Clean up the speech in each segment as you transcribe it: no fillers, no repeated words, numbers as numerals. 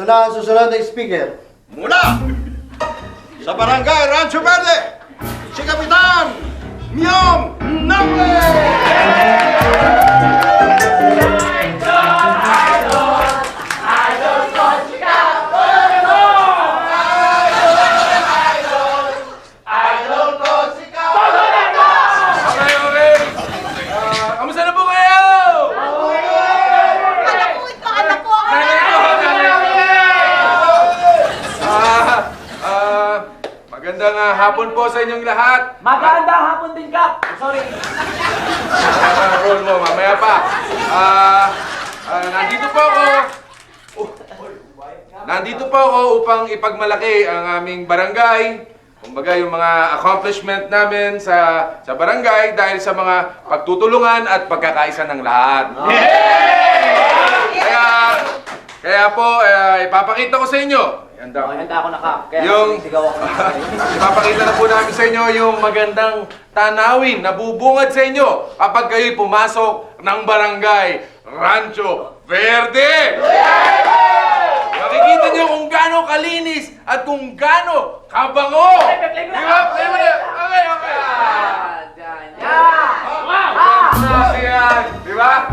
Ito na ang susunod na speaker. Mula sa Barangay Rancho Verde, si Kapitan Myong Naple! Kamusta na po kayo? Magandang hapon po sa inyong lahat. Magandang hapon din, Kap. Sorry. Roll mo, mamaya pa. Nandito po ako upang ipagmalaki ang aming barangay. Kumbaga yung mga accomplishment namin sa barangay dahil sa mga pagtutulungan at pagkakaisa ng lahat. Kaya po, ipapakita ko sa inyo. Handa ako na, Kap. Kaya sigaw ako. Ipapakita na po namin sa inyo yung magandang tanawin na bubungad sa inyo kapag kayo'y pumasok ng barangay Rancho Verde! Makikita niyo kung gaano kalinis at kung gaano kabango! Di ba? Okay. Yan! Di ba?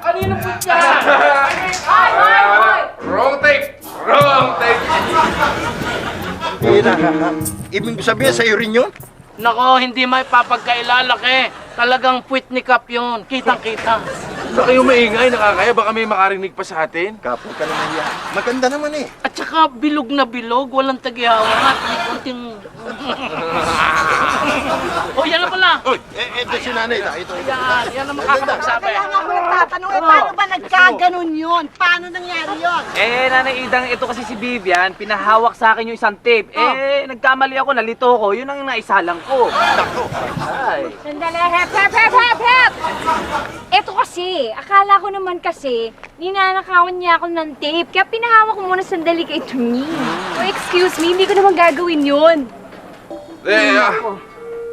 Kanino po siya? Wrong take! Wrong take! Ibig sabihin sa'yo rin yun? Nako, hindi may papagkailalaki. Talagang puwit ni Kap yun. Kitang-kita. Baka kayo maingay, nakakaya. Baka may makarinig pa sa atin. Kapag ka naman yan. Maganda naman eh. At saka bilog na bilog, walang tagihawangat. May konting... Oh, yan na pala. Uy, ito si nanay na. Ito. Yan ang makakapagsabi. Kaya nga ako nagtatanong, paano ba nagkaganon yun? Paano nangyari yun? Nanay Idang, ito kasi si Vivian, pinahawak sa akin yung isang tape. Nagkamali ako, nalito ko. Yun ang naisalang ko. Ay. Sandali, hep! Ito kasi, akala ko naman kasi, ninanakawan niya ako ng tape, kaya pinahawak ko muna sandali kay Tony. Oh, excuse me, hindi ko naman gagawin yun.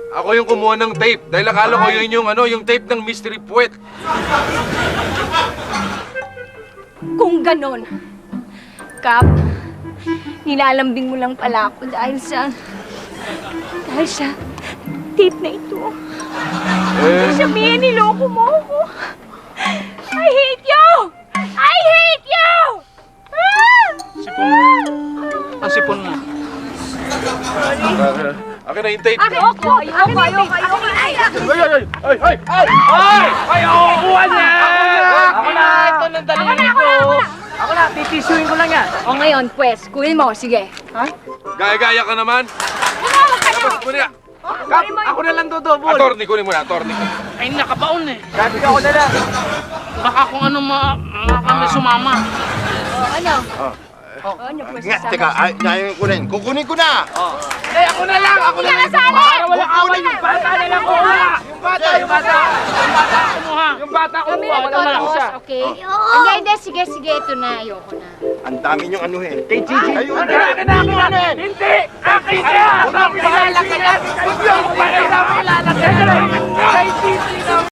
Ako yung kumuha ng tape. Dahil akala ko yun yung tape ng Mystery Puwet. Kung ganon, Kap, nilalambing mo lang pala ako dahil sa tape na ito. Sabihin, niloko mo ako. I hate you! I hate you! Ang sipon mo. Akin na yung tape. Ayoko! Ay! Upuan niya! Ako na! Ito nang dalhin ko. Ako na, titisuin ko lang yan. O ngayon, pwes, kunin mo, sige. Gaya-gaya ka naman. Tapos, kunin ka. Kap, ako na lang dodobol. Attorney, kunin mo na, attorney. Ay, nakabaon eh. Sabi ko ako na lang. Baka kung ano kami sumama. Ano? Ano, pwes, Teka, ayaw kunin. Kukunin ko na! Ako na lang! Ako na lang! Para walang away yung bata na lang kuha! Yung bata! Kumuha. Yung bata Kami kuha! na Wala lang to, siya. okay? Hindi, sige, ito na, ayoko na. Ang dami niyong anuhin. Kay Gigi! Ayun. Akin na! Hindi! Akin ka! Huwag mo ilalagay yan! Huwag mo ilalagay yan! Kay Gigi!